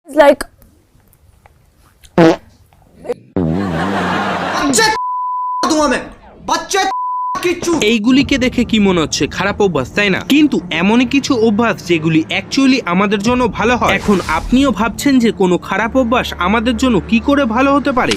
like এইগুলিকে দেখে কি মনে হচ্ছে খারাপ অভ্যাস, তাই না? কিন্তু এমনই কিছু অভ্যাস যেগুলি অ্যাকচুয়ালি আমাদের জন্য ভালো হয়। এখন আপনিও ভাবছেন যে কোনো খারাপ অভ্যাস আমাদের জন্য কি করে ভালো হতে পারে।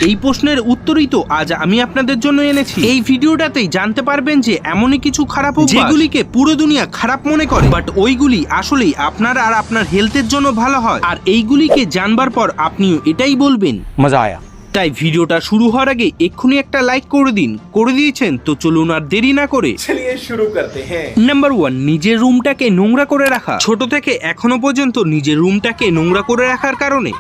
এই প্রশ্নের উত্তরই তো আজ আমি আপনাদের জন্য এনেছি। এই ভিডিওটাতেই জানতে পারবেন যে এমনই কিছু খারাপ অভ্যাস যেগুলিকে পুরো দুনিয়া খারাপ মনে করে, বাট ওইগুলি আসলেই আপনার আর আপনার হেলথের জন্য ভালো হয়। আর এইগুলিকে জানবার পর আপনিও এটাই বলবেন মজা আয়া। তাই ভিডিওটা শুরু হওয়ার আগে এক্ষুনি একটা লাইক করে দিন। করে দিয়েছেন তো চলুন আর দেরি না করে শুরু করতে হ্যাঁ। নাম্বার 1, নিজের রুমটাকে নোংরা করে রাখা। ছোট থেকে এখনো পর্যন্ত নিজের রুমটাকে নোংরা করে রাখার কারণে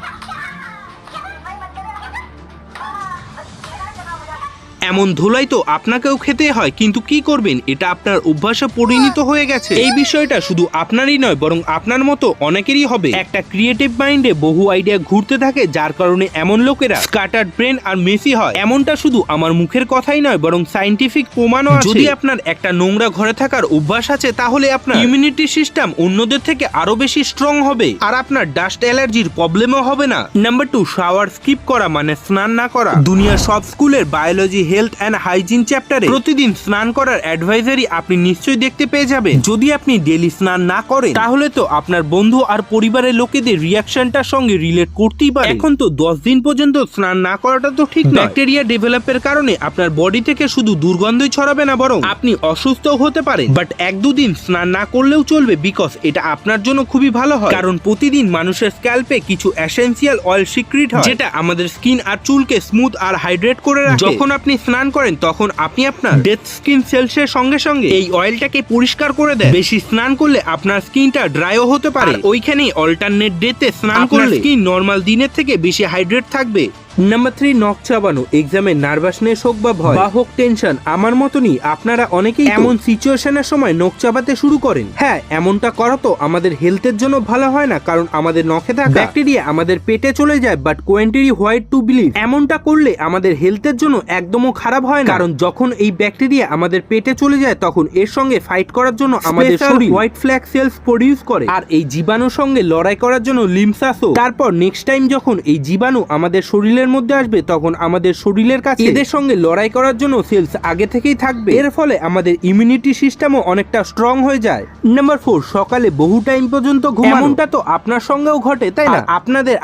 এমন ধুলাই তো আপনাকেও খেতে হয়, কিন্তু কি করবেন, এটা আপনার অভ্যাসে পরিণত হয়ে গেছে। এই বিষয়টা শুধু আপনারই নয় বরং আপনার মতো অনেকেরই হবে। একটা ক্রিয়েটিভ মাইন্ডে বহু আইডিয়া ঘুরতে থাকে, যার কারণে এমন লোকেরা স্ক্যাটার্ড ব্রেন আর মেসি হয়। এমনটা শুধু আমার মুখের কথাই নয় বরং সায়েন্টিফিক প্রমাণও আছে। যদি আপনার একটা নোংরা ঘরে থাকার অভ্যাস আছে তাহলে আপনার ইমিউনিটি সিস্টেম অন্যদের থেকে আরো বেশি স্ট্রং হবে আর আপনার ডাস্ট অ্যালার্জির প্রবলেমও হবে না। নাম্বার 2, শাওয়ার স্কিপ করা মানে স্নান না করা। দুনিয়ার সব স্কুলের বায়োলজি, হেলথ এন্ড হাইজিন চ্যাপ্টারে প্রতিদিন স্নান করার অ্যাডভাইজারি আপনি নিশ্চয়ই দেখতে পেয়ে যাবেন। যদি আপনি ডেইলি স্নান না করেন তাহলে তো আপনার বন্ধু আর পরিবারের লোকেদের রিয়াকশনটার সঙ্গে রিলেট করতেই পারে। এখন তো 10 দিন পর্যন্ত স্নান না করাটা তো ঠিক নয়। ব্যাকটেরিয়া ডেভেলপের কারণে আপনার বডি থেকে শুধু দুর্গন্ধই ছড়াবে না বরং আপনি অসুস্থ হতে পারেন। বাট 1-2 দিন স্নান না করলেও চলবে, বিকজ এটা আপনার জন্য খুবই ভালো হয়। কারণ প্রতিদিন মানুষের স্ক্যাল্পে কিছু এসেনশিয়াল অয়েল সিক্রিট হয় যেটা আমাদের স্কিন আর চুলকে স্মুথ আর হাইড্রেট করে রাখে। যখন আপনি স্নান করেন তখন আপনি আপনার ডেড স্কিন সেলসের সঙ্গে সঙ্গে এই অয়েলটাকে পরিষ্কার করে দেন। বেশি স্নান করলে আপনার স্কিনটা ড্রাইও হতে পারে। ওইখানেই অল্টারনেট ডেতে স্নান করলে স্কিন নরমাল দিনের থেকে বেশি হাইড্রেট থাকবে। নাম্বার 3, নখ চাবানো। এক্সামে নার্ভাসনেস হোক বা ভয় বা হোক টেনশন, আমার মতনই আপনারা অনেকেই এমন সিচুয়েশনের সময় নখ চাবাতে শুরু করেন। হ্যাঁ, এমনটা করা তো আমাদের হেলথের জন্য ভালো হয় না, কারণ আমাদের নখে থাকা ব্যাকটেরিয়া আমাদের পেটে চলে যায়। বাট কোয়েন্টারি হোয়াইট টু বিলিভ, এমনটা করলে আমাদের হেলথের জন্য একদমও খারাপ হয় না, কারণ যখন এই ব্যাকটেরিয়া আমাদের পেটে চলে যায় তখন এর সঙ্গে ফাইট করার জন্য আমাদের শরীর হোয়াইট ফ্ল্যাগ সেলস প্রডিউস করে, আর এই জীবাণুর সঙ্গে লড়াই করার জন্য লিম্ফাসও। তারপর নেক্সট টাইম যখন এই জীবাণু আমাদের শরীরের মধ্যে আসবে তখন আমাদের শরীরের কাছে এদের সঙ্গে লড়াই করার জন্য সেলস আগে থেকেই থাকবে। এর ফলে আমাদের ইমিউনিটি সিস্টেমও অনেকটা স্ট্রং হয়ে যায়। নাম্বার 4, সকালে বহু টাইম পর্যন্ত ঘুমানো। এমনটা তো আপনার সঙ্গেও ঘটে, তাই না?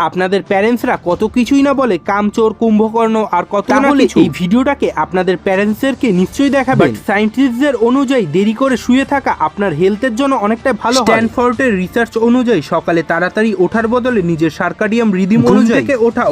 আপনাদের প্যারেন্টসরা কত কিছুই না বলে, কামচোর, কুম্ভকর্ণ আর কত না কিছু। এই ভিডিওটাকে আপনাদের প্যারেন্টসদেরকে নিশ্চয়ই দেখাবেন। সায়েন্টিস্টদের অনুযায়ী দেরি করে শুয়ে থাকা আপনার হেলথের জন্য অনেকটা ভালো হয়। স্ট্যানফোর্ডের রিসার্চ অনুযায়ী সকালে তাড়াতাড়ি ওঠার বদলে নিজের সার্কাডিয়াম রিদিম অনুযায়ী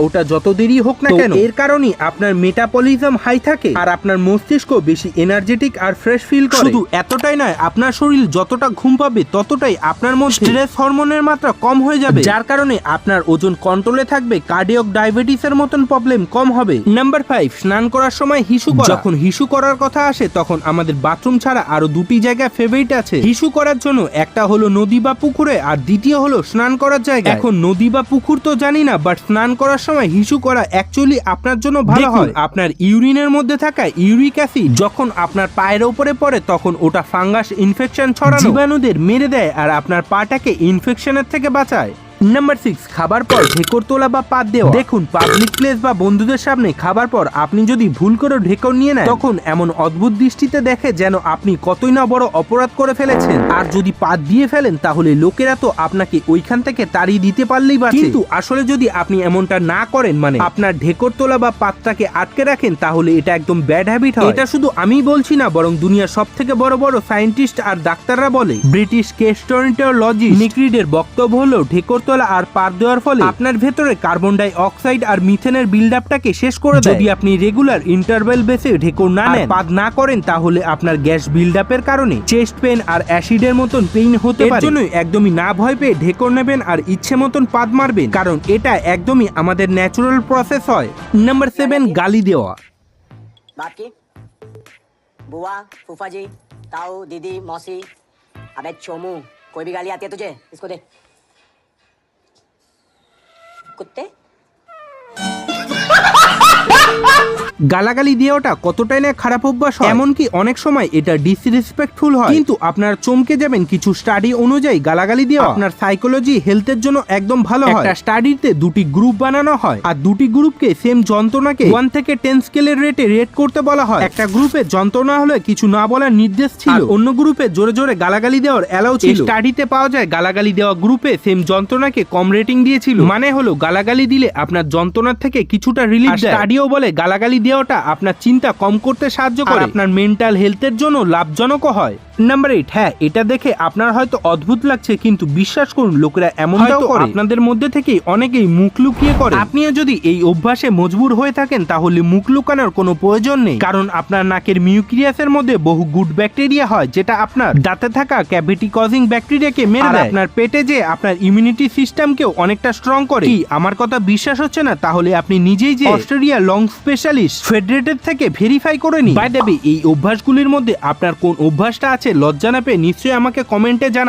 ওটা যত দেরি হোক না কেন, এর কারণেই আপনার মেটাবলিজম হাই থাকে আর আপনার মস্তিষ্ক বেশি এনার্জেটিক আর ফ্রেশ ফিল করে। শুধু এতটাই নয়, আপনার শরীর যতটা ঘুম পাবে ততটাই আপনার মধ্যে স্ট্রেস হরমোনের মাত্রা কম হয়ে যাবে, যার কারণে আপনার ওজন কন্ট্রোলে থাকবে, কার্ডিয়াক ডায়াবেটিসের মতন প্রবলেম কম হবে। নাম্বার 5, স্নান করার সময় হিসু করা। যখন হিসু করার কথা আসে তখন আমাদের বাথরুম ছাড়া আরো 2টি জায়গা ফেভারিট আছে হিসু করার জন্য। একটা হলো নদী বা পুকুরে আর দ্বিতীয় হলো স্নান করার জায়গা। এখন নদী বা পুকুর তো জানি না, বাট স্নান করার সময় হিসু করা অ্যাকচুয়ালি আপনার জন্য ভালো হয়। আপনার ইউরিনের মধ্যে থাকা ইউরিক অ্যাসিড যখন আপনার পায়ের উপরে পড়ে তখন ওটা ফাঙ্গাস ইনফেকশন ছড়ানো জীবাণুদের মেরে দেয় আর আপনার পাটাকে ইনফেকশনের থেকে বাঁচায়। নাম্বার 6, খাবার পর ঢেকর তোলা বা পাত দেওয়া। দেখুন, পাবলিক প্লেস বা বন্ধুদের সামনে খাবার পর আপনি যদি ভুল করে ঢেকর নিয়ে নেন তখন এমন অদ্ভুত দৃষ্টিতে দেখে যেন আপনি কতই না বড় অপরাধ করে ফেলেছেন। আর যদি পাত দিয়ে ফেলেন তাহলে লোকেরা তো আপনাকে ওইখান থেকে তাড়িয়ে দিতে পারলেই বাঁচে। কিন্তু আসলে যদি আপনি এমনটা না করেন, মানে আপনার ঢেকর তোলা বা পাতটাকে আটকে রাখেন, তাহলে এটা একদম ব্যাড হ্যাবিট হয়। এটা শুধু আমি বলছি না বরং দুনিয়ার সব থেকে বড় বড় সায়েন্টিস্ট আর ডাক্তাররা বলে। ব্রিটিশ গ্যাস্ট্রোএন্টারোলজিস্ট নিক্রিডের বক্তব্য হলো ঢেকর তোলা আর পাত দেওয়ার ফলে আপনার ভেতরে কার্বন ডাই অক্সাইড আর মিথেনের বিল্ডআপটাকে শেষ করে দেয়। যদি আপনি রেগুলার ইন্টারভেল বেসে ঢেকর না নেন, পাত না করেন, তাহলে আপনার গ্যাস বিল্ডআপের কারণে চেস্ট পেন আর অ্যাসিডের মতন পেইন হতে পারে। এর জন্য একদমই না ভয় পেয়ে ঢেকর নেবেন আর ইচ্ছে মতন পাত মারবেন, কারণ এটা একদমই আমাদের ন্যাচারাল প্রসেস হয়। নাম্বার 7, গালি দেওয়া। बात की बुआ फूफा जी ताऊ दीदी मौसी अबे चोमू कोई भी गाली आती है तुझे इसको दे कुत्ते গালাগালি দেওয়াটা কতটাই না খারাপ অভ্যাস হয়, এমনকি অনেক সময় এটা ডিসরেসপেক্টফুল হয়। কিন্তু আপনার চমকে যাবেন, কিছু স্টাডি অনুযায়ী গালাগালি দেওয়া আপনার সাইকোলজি হেলথের জন্য একদম ভালো হয়। একটা স্টাডিতে দুটি গ্রুপ বানানো হয় আর দুটি গ্রুপকে সেম যন্ত্রণাকে 1 থেকে 10 স্কেলের রেটে রেট করতে বলা হয়। একটা গ্রুপে যন্ত্রণা হলে কিছু না বলার নির্দেশ ছিল, অন্য গ্রুপে জোরে জোরে গালাগালি দেওয়ার অ্যালাউ ছিল। স্টাডিতে পাওয়া যায় গালাগালি দেওয়া গ্রুপে সেম যন্ত্রণাকে কম রেটিং দিয়েছিল, মানে হলো গালাগালি দিলে আপনার যন্ত্রণার থেকে কিছুটা রিলিফ দেয়। স্টাডিও বলে গালাগালি দেওয়াটা আপনার চিন্তা কম করতে সাহায্য করে, আপনার মেন্টাল হেলথের জন্য লাভজনকও হয়। নাম্বার 8, হ্যাঁ এটা দেখে আপনার হয়তো অদ্ভুত লাগছে, কিন্তু বিশ্বাস করুন লোকেরা এমনটাও করে। আপনাদের মধ্যে থেকেই অনেকেই মুখ লুকিয়ে করে। আপনিও যদি এই অভ্যাসে মজবুর হয়ে থাকেন তাহলে মুখ লুকানোর কোনো প্রয়োজন নেই, কারণ আপনার নাকের মিউক্রিয়াসের মধ্যে বহু গুড ব্যাকটেরিয়া হয়, যেটা আপনার দাঁতে থাকা ক্যাভিটি কজিং ব্যাকটেরিয়াকে মেরে দেয়। আপনার পেটে যে আপনার ইমিউনিটি সিস্টেমকেও অনেকটা স্ট্রং করে। কি আমার কথা বিশ্বাস হচ্ছে না? তাহলে আপনি নিজেই যে অস্ট্রেলিয়া লং স্পেশালিস্ট ফেডারেটেড থেকে ভেরিফাই করে নিন। বাই দ্য ওয়ে, এই অভ্যাসগুলির মধ্যে আপনার কোন অভ্যাসটা আছে লজ্জা না পেয়ে নিশ্চয়ই আমাকে কমেন্টে জানাবেন।